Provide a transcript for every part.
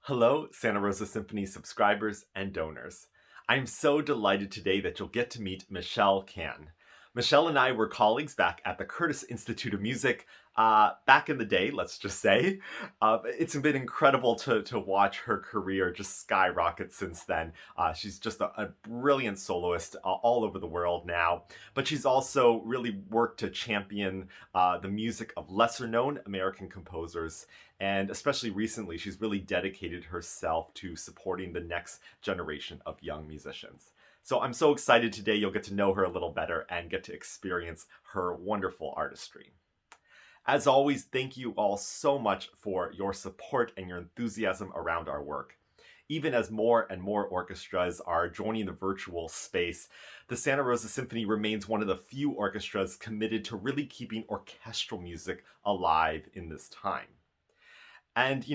Hello, Santa Rosa Symphony subscribers and donors. I'm so delighted today that you'll get to meet Michelle Cann. Michelle and I were colleagues back at the Curtis Institute of Music back in the day, let's just say. It's been incredible to watch her career just skyrocket since then. She's just a brilliant soloist all over the world now, but she's also really worked to champion the music of lesser known American composers. And especially recently, she's really dedicated herself to supporting the next generation of young musicians. So I'm so excited today you'll get to know her a little better and get to experience her wonderful artistry. As always, thank you all so much for your support and your enthusiasm around our work. Even as more and more orchestras are joining the virtual space, the Santa Rosa Symphony remains one of the few orchestras committed to really keeping orchestral music alive in this time. And,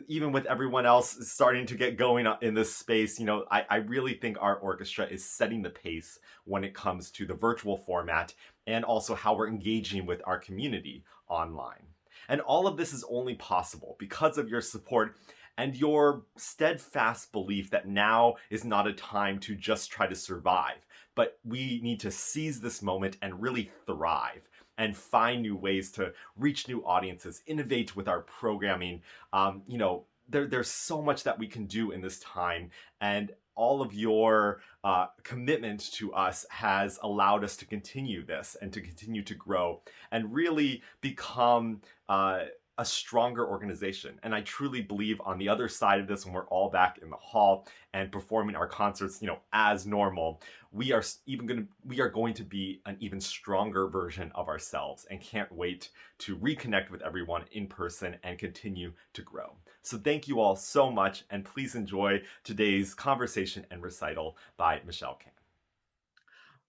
even with everyone else starting to get going in this space, I really think our orchestra is setting the pace when it comes to the virtual format and also how we're engaging with our community online. And all of this is only possible because of your support and your steadfast belief that now is not a time to just try to survive, but we need to seize this moment and really thrive and find new ways to reach new audiences, innovate with our programming. There's so much that we can do in this time, and all of your commitment to us has allowed us to continue this and to continue to grow and really become a stronger organization. And I truly believe on the other side of this, when we're all back in the hall and performing our concerts, as normal, we are going to be an even stronger version of ourselves and can't wait to reconnect with everyone in person and continue to grow. So thank you all so much, and please enjoy today's conversation and recital by Michelle Cann.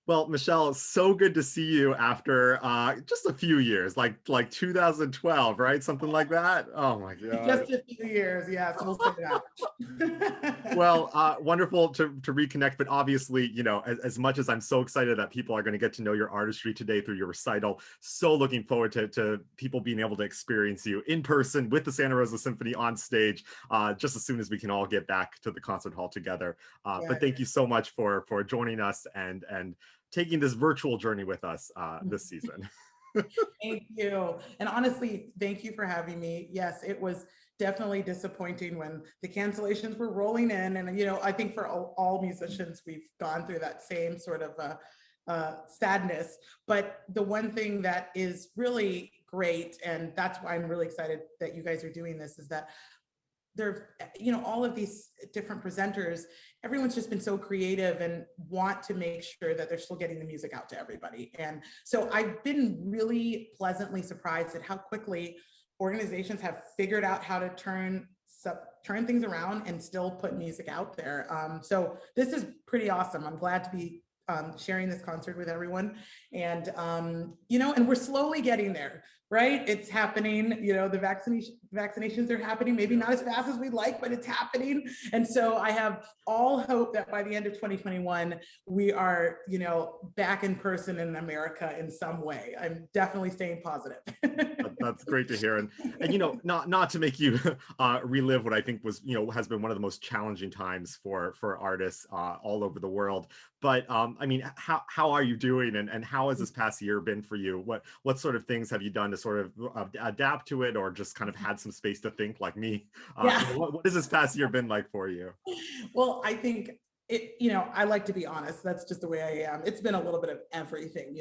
Well, Michelle, so good to see you after just a few years, like 2012, right? Something like that. Oh my God. Just a few years, yes, we'll say that. Well, wonderful to reconnect, but obviously, as much as I'm so excited that people are going to get to know your artistry today through your recital, so looking forward to people being able to experience you in person with the Santa Rosa Symphony on stage, just as soon as we can all get back to the concert hall together. But thank you so much for joining us and taking this virtual journey with us this season. Thank you. And honestly, thank you for having me. Yes, it was definitely disappointing when the cancellations were rolling in. And, I think for all musicians, we've gone through that same sort of sadness. But the one thing that is really great, and that's why I'm really excited that you guys are doing this, is that there, all of these different presenters, everyone's just been so creative and want to make sure that they're still getting the music out to everybody. And so I've been really pleasantly surprised at how quickly organizations have figured out how to turn things around and still put music out there. So this is pretty awesome. I'm glad to be sharing this concert with everyone. And, and we're slowly getting there, right? It's happening, the vaccinations are happening, maybe not as fast as we'd like, but it's happening. And so I have all hope that by the end of 2021, we are, back in person in America in some way. I'm definitely staying positive. That's great to hear. And not to make you relive what I think was, has been one of the most challenging times for artists all over the world. But how are you doing, and how has this past year been for you? What sort of things have you done to sort of adapt to it, or just kind of had some space to think like me? What has this past year been like for you? Well, I think I like to be honest. That's just the way I am. It's been a little bit of everything,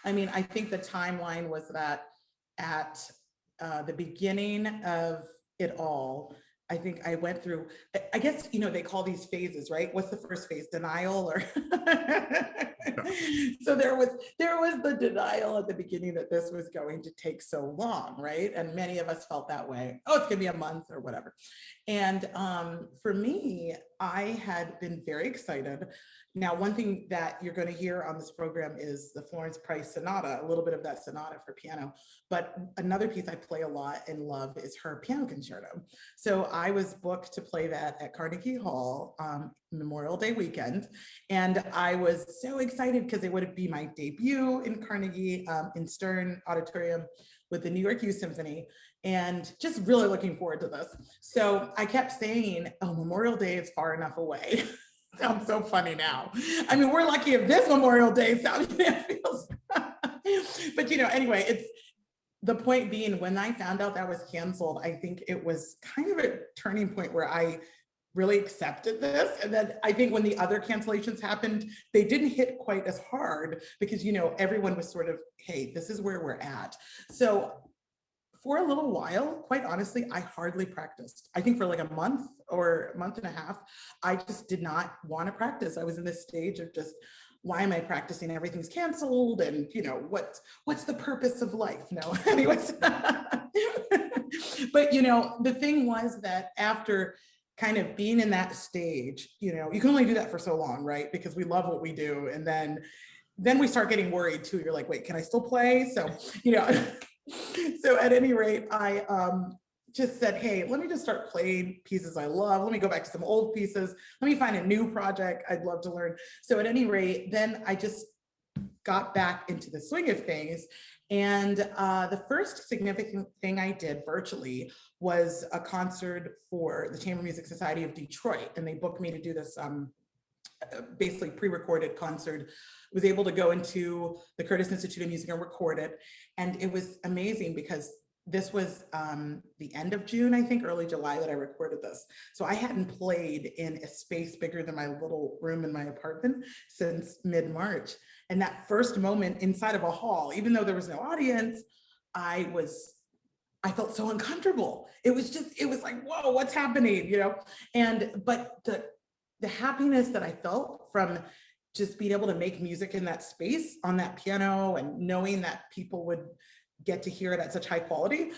I think the timeline was that at the beginning of it all, I think I went through, I guess, they call these phases, right? What's the first phase? Denial or so there was the denial at the beginning that this was going to take so long, right? And many of us felt that way. Oh, it's gonna be a month or whatever. And for me, I had been very excited. Now, one thing that you're going to hear on this program is the Florence Price Sonata, a little bit of that sonata for piano. But another piece I play a lot and love is her piano concerto. So I was booked to play that at Carnegie Hall Memorial Day weekend. And I was so excited because it would be my debut in Carnegie, in Stern Auditorium with the New York Youth Symphony, and just really looking forward to this. So I kept saying, oh, Memorial Day is far enough away. Sounds so funny now. I mean, we're lucky if this Memorial Day sounds, feels, but anyway, it's, the point being, when I found out that was canceled, I think it was kind of a turning point where I really accepted this. And then I think when the other cancellations happened, they didn't hit quite as hard because, everyone was sort of, hey, this is where we're at. So for a little while, quite honestly, I hardly practiced. I think for like a month or a month and a half, I just did not want to practice. I was in this stage of just, why am I practicing? Everything's canceled. And what's the purpose of life? No, anyways. But the thing was that after kind of being in that stage, you can only do that for so long, right? Because we love what we do. And then we start getting worried too. You're like, wait, can I still play? So, so at any rate, I just said, hey, let me just start playing pieces I love. Let me go back to some old pieces. Let me find a new project I'd love to learn. So at any rate, then I just got back into the swing of things. And the first significant thing I did virtually was a concert for the Chamber Music Society of Detroit. And they booked me to do this basically pre-recorded concert. Was able to go into the Curtis Institute of Music and record it. And it was amazing because this was the end of June, I think, early July that I recorded this. So I hadn't played in a space bigger than my little room in my apartment since mid-March. And that first moment inside of a hall, even though there was no audience, I felt so uncomfortable. It was like, whoa, what's happening, but the happiness that I felt from just being able to make music in that space on that piano and knowing that people would get to hear it at such high quality,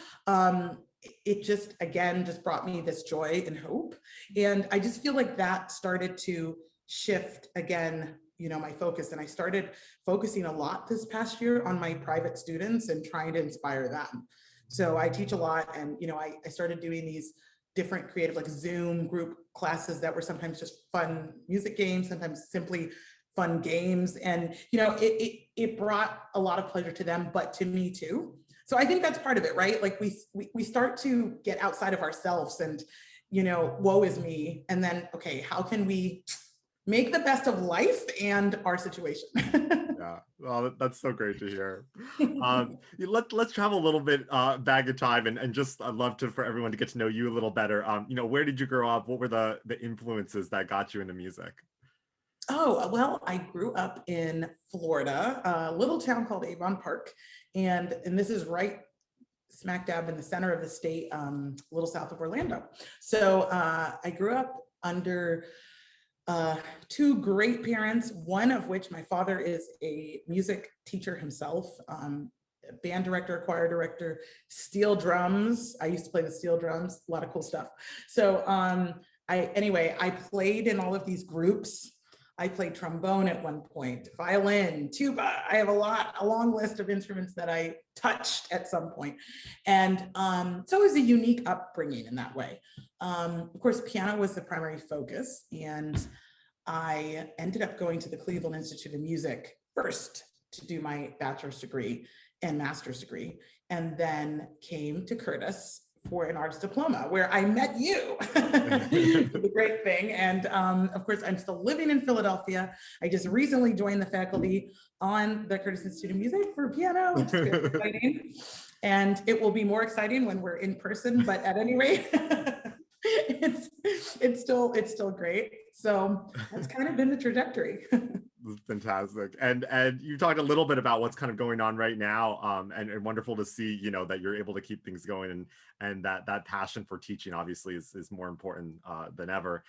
it just, again, just brought me this joy and hope. And I just feel like that started to shift again, my focus. And I started focusing a lot this past year on my private students and trying to inspire them. So I teach a lot, and I started doing these different creative, like Zoom group classes that were sometimes just fun music games, sometimes simply fun games. And, it brought a lot of pleasure to them, but to me too. So I think that's part of it, right? Like we start to get outside of ourselves and, woe is me. And then, okay, how can we make the best of life and our situation? Yeah, well, that's so great to hear. Let's travel a little bit back in time, and just I'd love for everyone to get to know you a little better. Where did you grow up? What were the influences that got you into music? Oh, well, I grew up in Florida, a little town called Avon Park. And this is right smack dab in the center of the state, a little south of Orlando. So I grew up under two great parents, one of which, my father is a music teacher himself, band director, choir director, steel drums. I used to play the steel drums, a lot of cool stuff. So I played in all of these groups. I played trombone at one point, violin, tuba. I have a long list of instruments that I touched at some point. And so it was a unique upbringing in that way. Of course, piano was the primary focus, and I ended up going to the Cleveland Institute of Music first to do my bachelor's degree and master's degree, and then came to Curtis for an arts diploma, where I met you. The great thing. And of course, I'm still living in Philadelphia. I just recently joined the faculty on the Curtis Institute of Music for piano. It's very exciting. And it will be more exciting when we're in person, but at any rate, it's still great. So that's kind of been the trajectory. Fantastic. And you talked a little bit about what's kind of going on right now, and wonderful to see, that you're able to keep things going, and that passion for teaching obviously is more important than ever.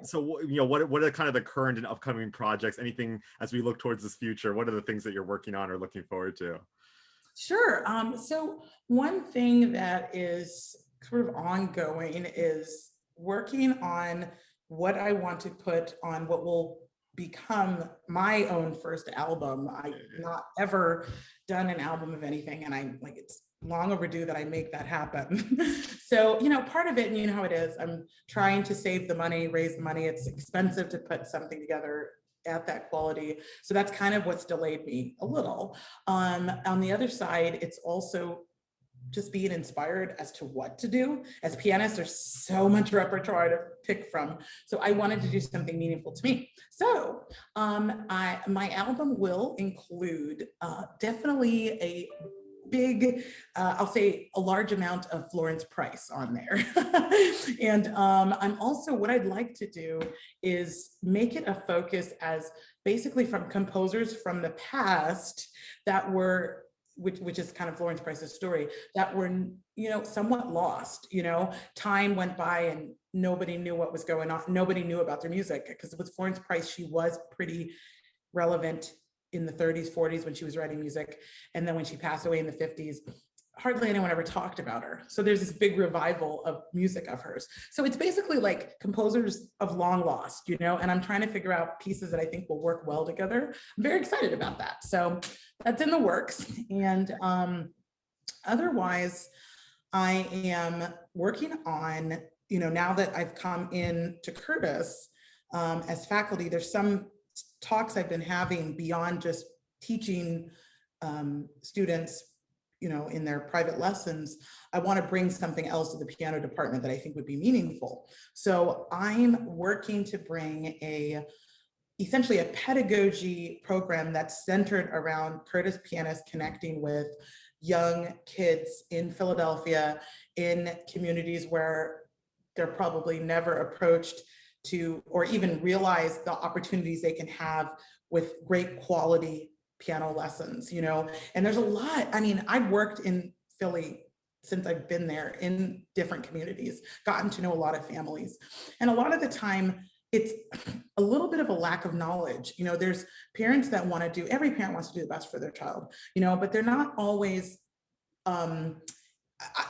So what are kind of the current and upcoming projects? Anything as we look towards this future? What are the things that you're working on or looking forward to? Sure. So one thing that is sort of ongoing is working on what I want to put on what will become my own first album. I've not ever done an album of anything, and I'm like, it's long overdue that I make that happen. So, you know, part of it, and you know how it is, I'm trying to save the money, raise the money. It's expensive to put something together at that quality. So that's kind of what's delayed me a little. On the other side, it's also just being inspired as to what to do. As pianists, there's so much repertoire to pick from. So I wanted to do something meaningful to me. So my album will include definitely a big, I'll say a large amount of Florence Price on there. And I'm also, what I'd like to do is make it a focus as basically from composers from the past that were, which is kind of Florence Price's story, that were, you know, somewhat lost. You know, time went by and nobody knew what was going on. Nobody knew about their music, because with Florence Price, she was pretty relevant in the 30s, 40s when she was writing music. And then when she passed away in the 50s, hardly anyone ever talked about her. So there's this big revival of music of hers. So it's basically like composers of long lost, you know, and I'm trying to figure out pieces that I think will work well together. I'm very excited about that. So that's in the works. And otherwise, I am working on, you know, now that I've come in to Curtis as faculty, there's some talks I've been having beyond just teaching students, you know, in their private lessons. I want to bring something else to the piano department that I think would be meaningful. So I'm working to bring essentially a pedagogy program that's centered around Curtis pianists connecting with young kids in Philadelphia, in communities where they're probably never approached to, or even realize the opportunities they can have with great quality piano lessons, you know. And there's a lot. I mean, I've worked in Philly since I've been there in different communities, gotten to know a lot of families. And a lot of the time, it's a little bit of a lack of knowledge. You know, there's parents that want to do, every parent wants to do the best for their child, you know, but they're not always, well,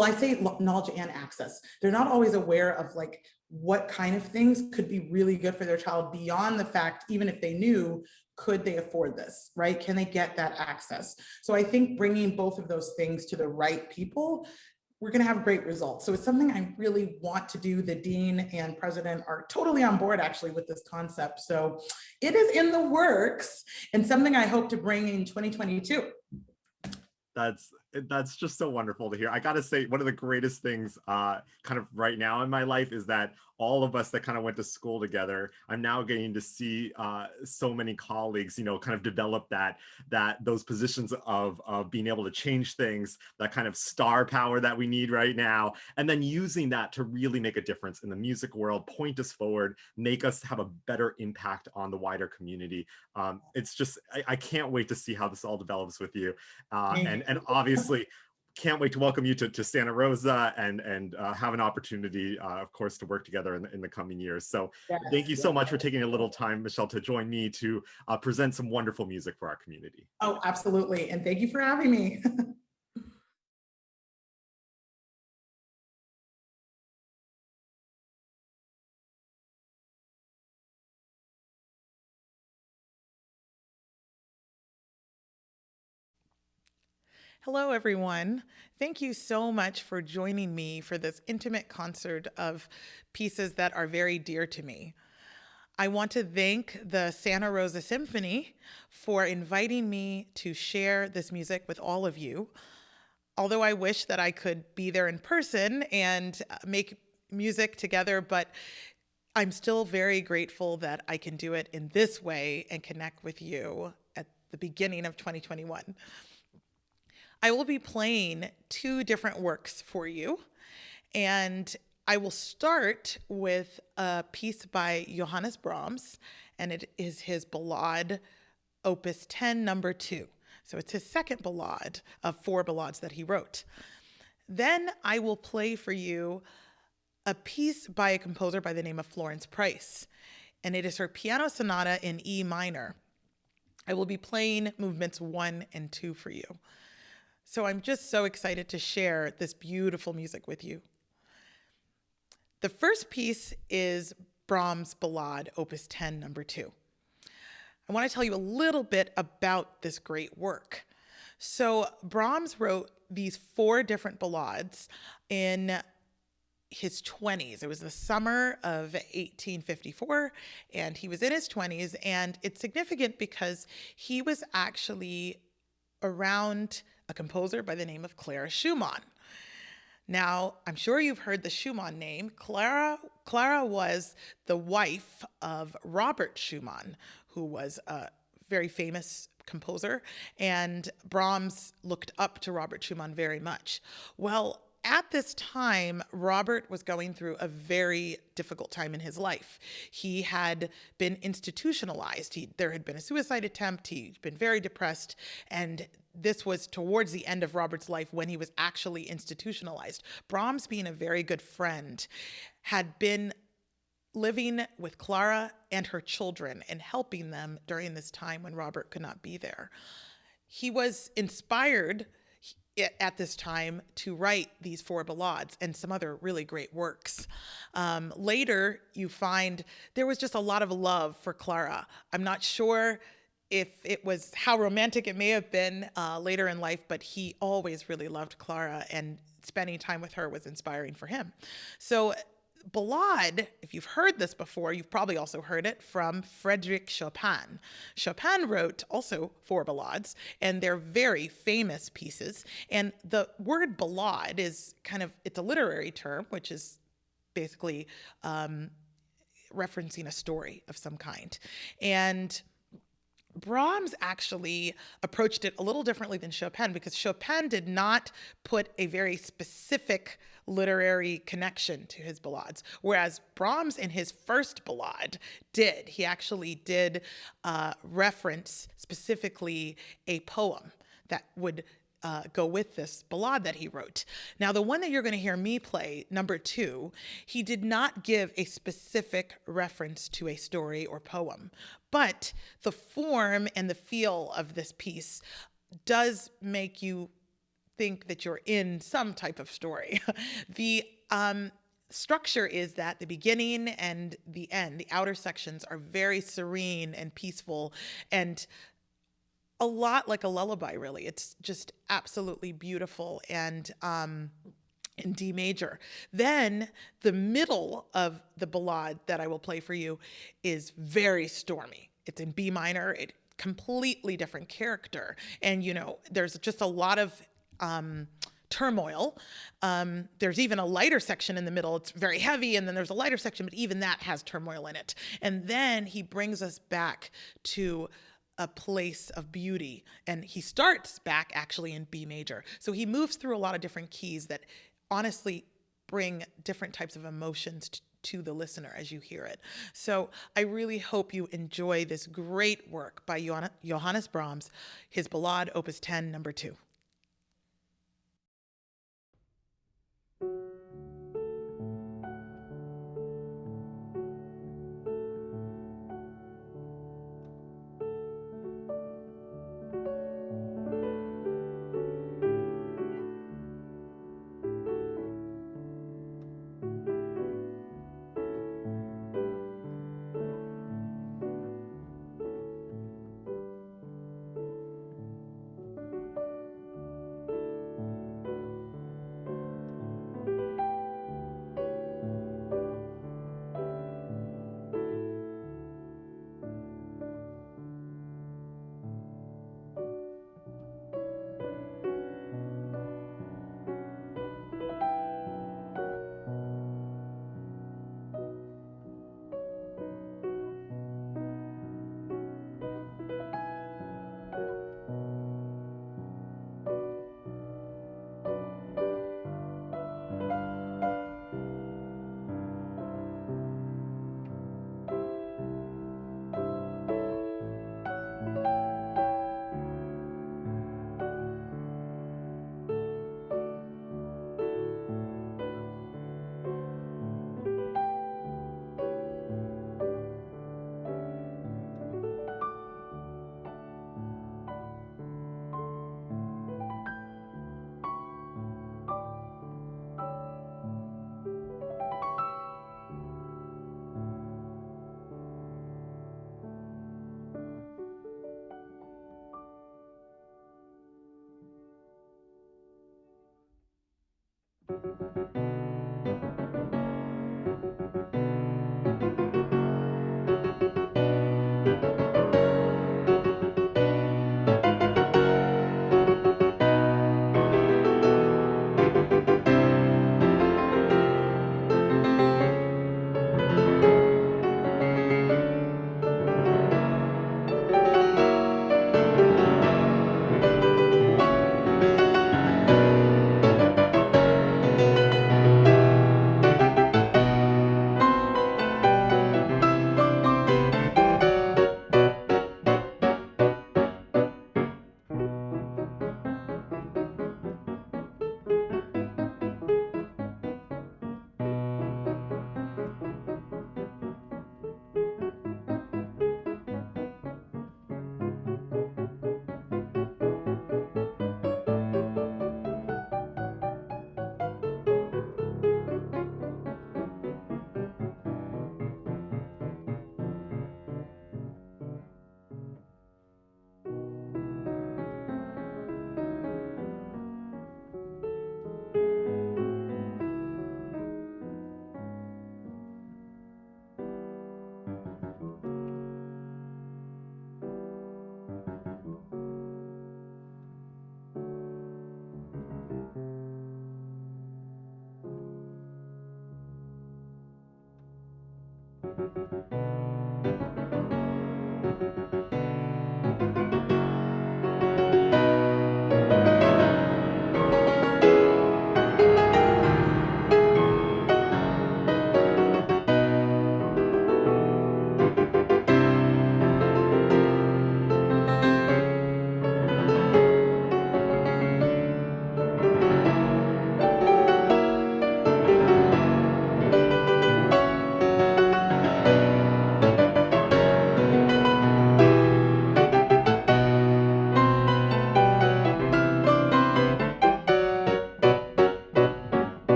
I say knowledge and access. They're not always aware of like what kind of things could be really good for their child beyond the fact, even if they knew, could they afford this, right? Can they get that access? So I think bringing both of those things to the right people, we're going to have great results. So it's something I really want to do. The dean and president are totally on board actually with this concept. So it is in the works and something I hope to bring in 2022. That's just so wonderful to hear. I gotta say, one of the greatest things kind of right now in my life is that all of us that kind of went to school together, I'm now getting to see so many colleagues, you know, kind of develop those positions of being able to change things, that kind of star power that we need right now, and then using that to really make a difference in the music world, point us forward, make us have a better impact on the wider community. It's just, I can't wait to see how this all develops with you. And obviously, can't wait to welcome you to Santa Rosa and have an opportunity, of course, to work together in the coming years. So Yes, thank you so much for taking a little time, Michelle, to join me to present some wonderful music for our community. Oh, absolutely. And thank you for having me. Hello, everyone. Thank you so much for joining me for this intimate concert of pieces that are very dear to me. I want to thank the Santa Rosa Symphony for inviting me to share this music with all of you. Although I wish that I could be there in person and make music together, but I'm still very grateful that I can do it in this way and connect with you at the beginning of 2021. I will be playing two different works for you, and I will start with a piece by Johannes Brahms, and it is his Ballade, Opus 10, number 2. So it's his second ballade of 4 ballades that he wrote. Then I will play for you a piece by a composer by the name of Florence Price, and it is her piano sonata in E minor. I will be playing movements 1 and 2 for you. So I'm just so excited to share this beautiful music with you. The first piece is Brahms' Ballade, Opus 10, number 2. I want to tell you a little bit about this great work. So Brahms wrote these 4 different ballades in his 20s. It was the summer of 1854, and he was in his 20s. And it's significant because he was actually around a composer by the name of Clara Schumann. Now, I'm sure you've heard the Schumann name. Clara was the wife of Robert Schumann, who was a very famous composer, and Brahms looked up to Robert Schumann very much. Well, at this time, Robert was going through a very difficult time in his life. He had been institutionalized. There had been a suicide attempt. He'd been very depressed. And this was towards the end of Robert's life when he was actually institutionalized. Brahms, being a very good friend, had been living with Clara and her children and helping them during this time when Robert could not be there. He was inspired at this time to write these 4 ballades and some other really great works. Later, you find there was just a lot of love for Clara. I'm not sure if it was how romantic it may have been later in life, but he always really loved Clara, and spending time with her was inspiring for him. So Ballade, if you've heard this before, you've probably also heard it from Frédéric Chopin. Chopin wrote also 4 ballades, and they're very famous pieces. And the word ballade is it's a literary term, which is basically referencing a story of some kind. And Brahms actually approached it a little differently than Chopin, because Chopin did not put a very specific literary connection to his ballades, whereas Brahms in his first ballade did. He actually did reference specifically a poem that would go with this ballade that he wrote. Now, the one that you're going to hear me play, number 2, he did not give a specific reference to a story or poem, but the form and the feel of this piece does make you think that you're in some type of story. The structure is that the beginning and the end, the outer sections, are very serene and peaceful, and a lot like a lullaby, really. It's just absolutely beautiful, and in D major. Then the middle of the ballade that I will play for you is very stormy. It's in B minor. It completely different character, and there's just a lot of turmoil. There's even a lighter section in the middle. It's very heavy, and then there's a lighter section, but even that has turmoil in it. And then he brings us back to a place of beauty, and he starts back actually in B major. So he moves through a lot of different keys that honestly bring different types of emotions to the listener as you hear it. So I really hope you enjoy this great work by Johannes Brahms, his Ballade, Opus 10, number 2.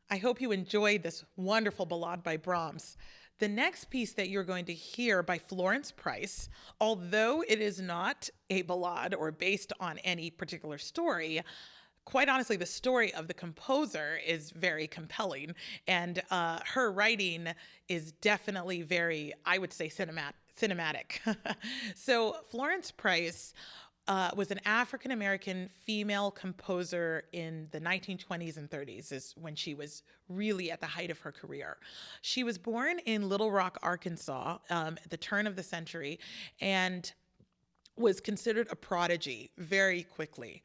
I hope you enjoyed this wonderful ballade by Brahms. The next piece that you're going to hear by Florence Price, although it is not a ballade or based on any particular story, quite honestly, the story of the composer is very compelling, and her writing is definitely very, I would say, cinematic. So Florence Price was an African-American female composer in the 1920s and 30s, is when she was really at the height of her career. She was born in Little Rock, Arkansas, at the turn of the century, and was considered a prodigy very quickly.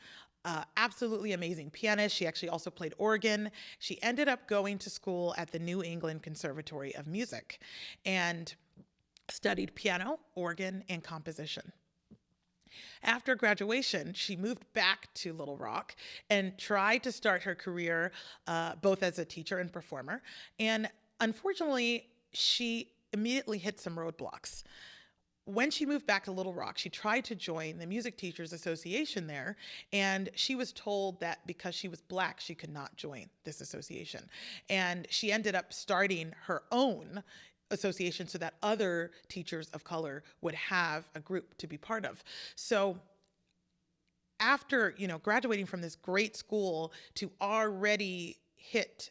Absolutely amazing pianist. She actually also played organ. She ended up going to school at the New England Conservatory of Music and studied piano, organ, and composition. After graduation, she moved back to Little Rock and tried to start her career both as a teacher and performer. And unfortunately, she immediately hit some roadblocks. When she moved back to Little Rock, she tried to join the Music Teachers Association there, and she was told that because she was Black, she could not join this association. And she ended up starting her own association so that other teachers of color would have a group to be part of. So after, graduating from this great school to already hit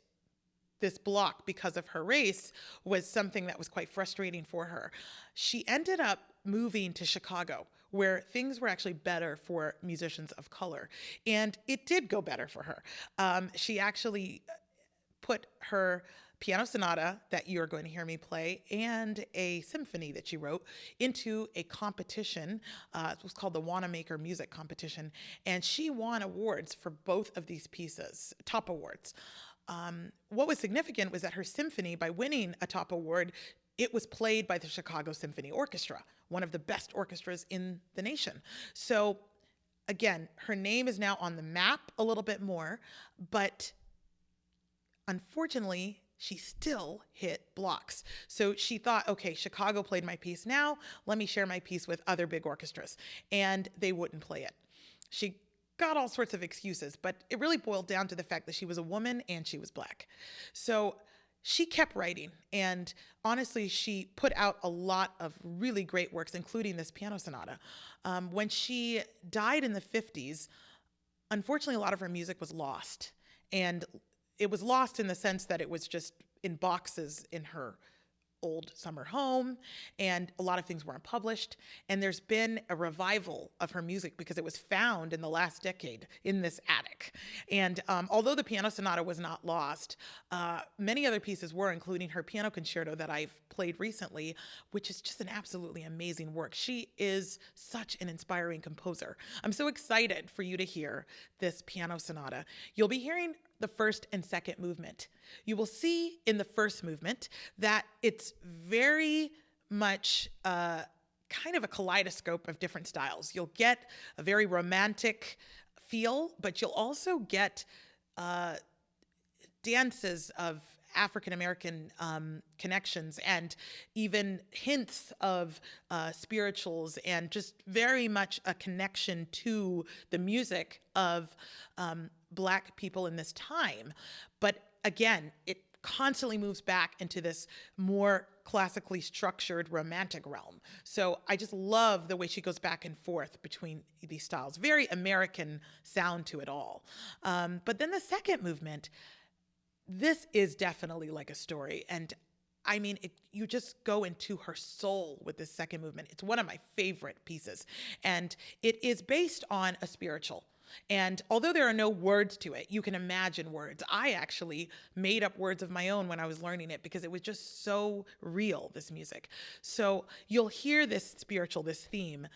this block because of her race was something that was quite frustrating for her. She ended up moving to Chicago, where things were actually better for musicians of color. And it did go better for her. She actually put her piano sonata that you're going to hear me play and a symphony that she wrote into a competition. It was called the Wanamaker Music Competition. And she won awards for both of these pieces, top awards. What was significant was that her symphony, by winning a top award, it was played by the Chicago Symphony Orchestra, one of the best orchestras in the nation. So again, her name is now on the map a little bit more, but unfortunately, she still hit blocks. So she thought, okay, Chicago played my piece now, let me share my piece with other big orchestras. And they wouldn't play it. She got all sorts of excuses, but it really boiled down to the fact that she was a woman and she was Black. So she kept writing, and honestly, she put out a lot of really great works, including this piano sonata. When she died in the 50s, unfortunately, a lot of her music was lost. And it was lost in the sense that it was just in boxes in her old summer home, and a lot of things weren't published. And there's been a revival of her music because it was found in the last decade in this attic. And although the piano sonata was not lost, many other pieces were, including her piano concerto that I've played recently, which is just an absolutely amazing work. She is such an inspiring composer. I'm so excited for you to hear this piano sonata. You'll be hearing the first and second movement. You will see in the first movement that it's very much kind of a kaleidoscope of different styles. You'll get a very romantic feel, but you'll also get dances of African-American connections and even hints of spirituals and just very much a connection to the music of Black people in this time. But again, it constantly moves back into this more classically structured romantic realm. So I just love the way she goes back and forth between these styles. Very American sound to it all. But then the second movement, this is definitely like a story. And I mean, you just go into her soul with this second movement. It's one of my favorite pieces. And it is based on a spiritual. And although there are no words to it, you can imagine words. I actually made up words of my own when I was learning it because it was just so real, this music. So you'll hear this spiritual, this theme,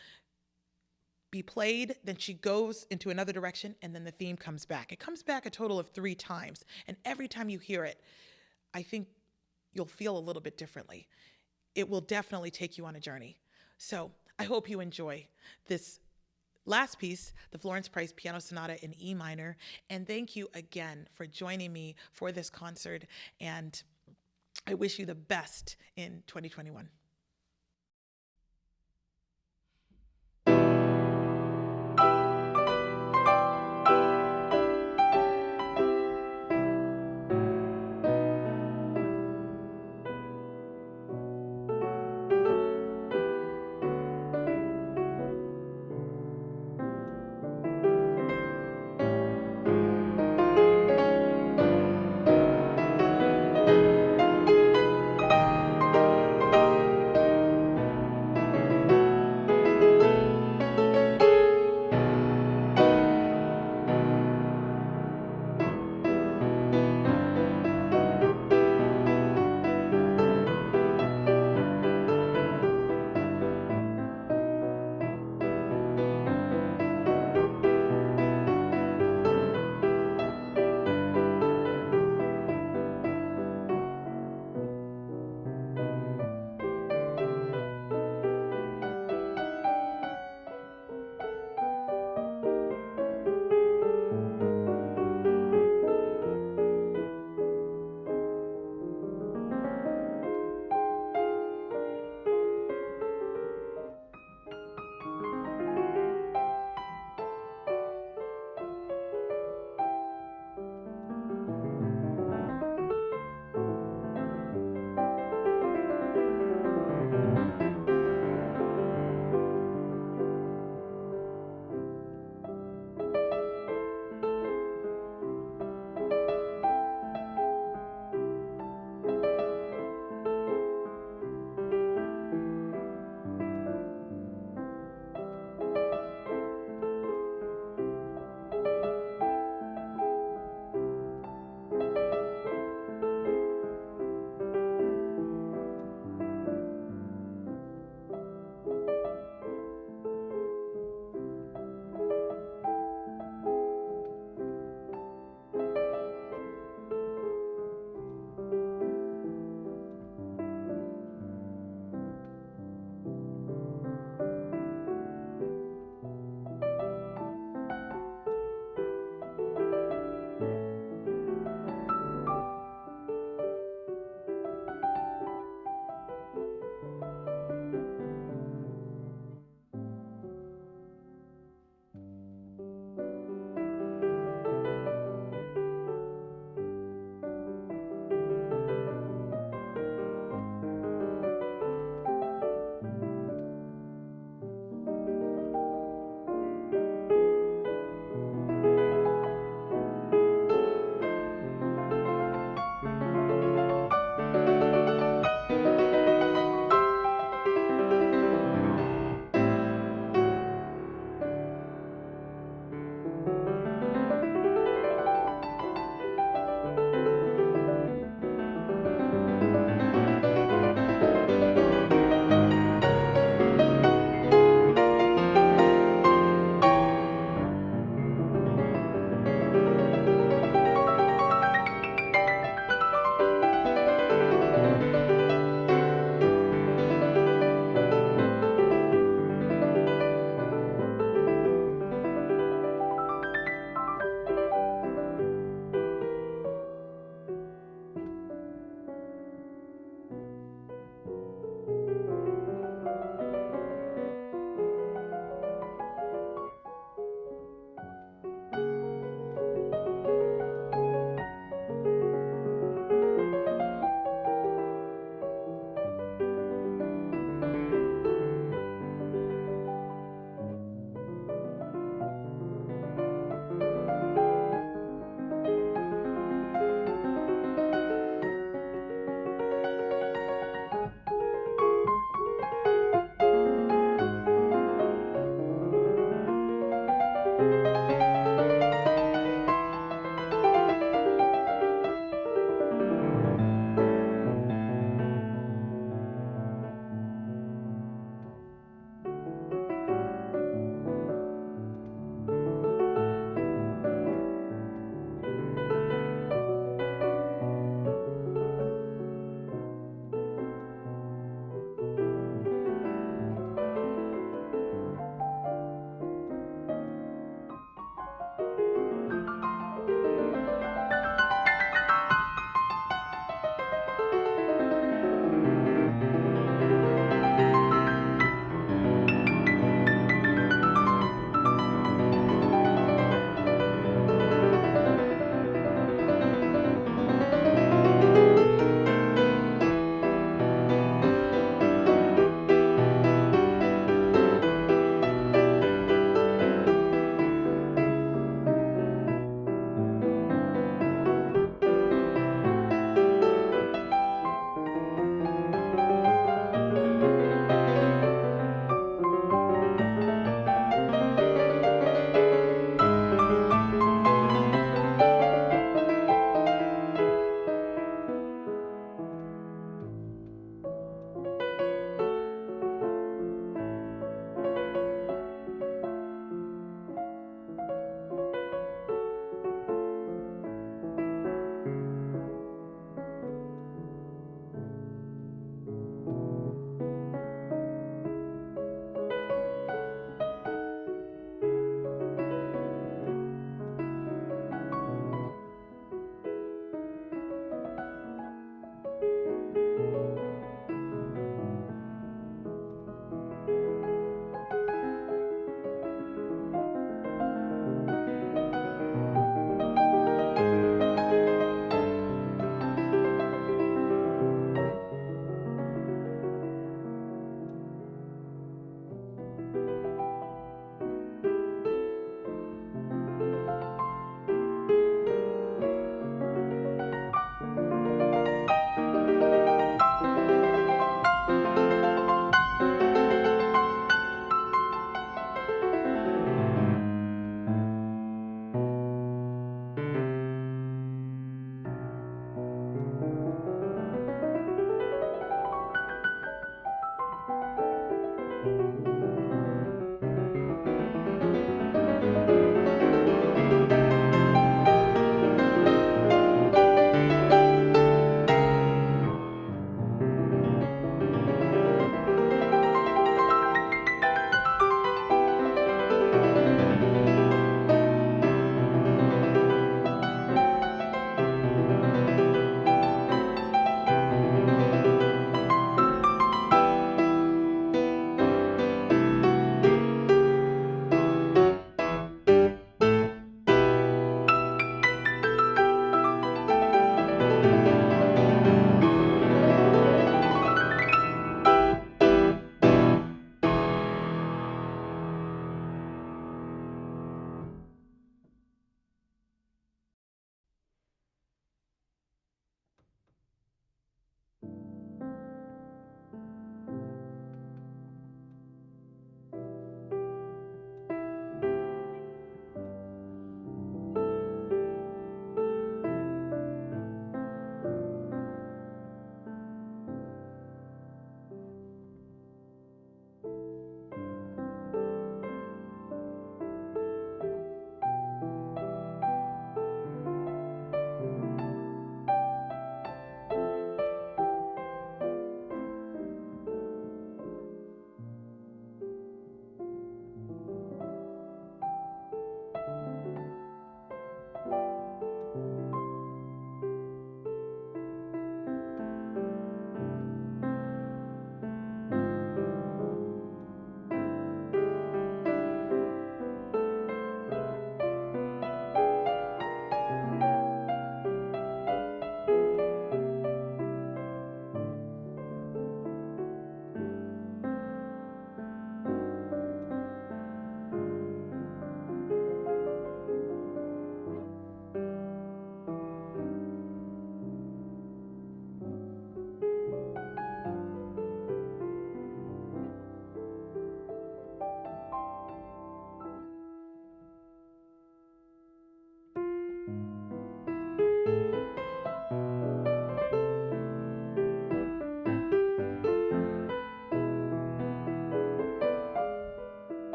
be played, then she goes into another direction, and then the theme comes back. It comes back a total of 3 times. And every time you hear it, I think you'll feel a little bit differently. It will definitely take you on a journey. So I hope you enjoy this last piece, the Florence Price Piano Sonata in E minor. And thank you again for joining me for this concert. And I wish you the best in 2021.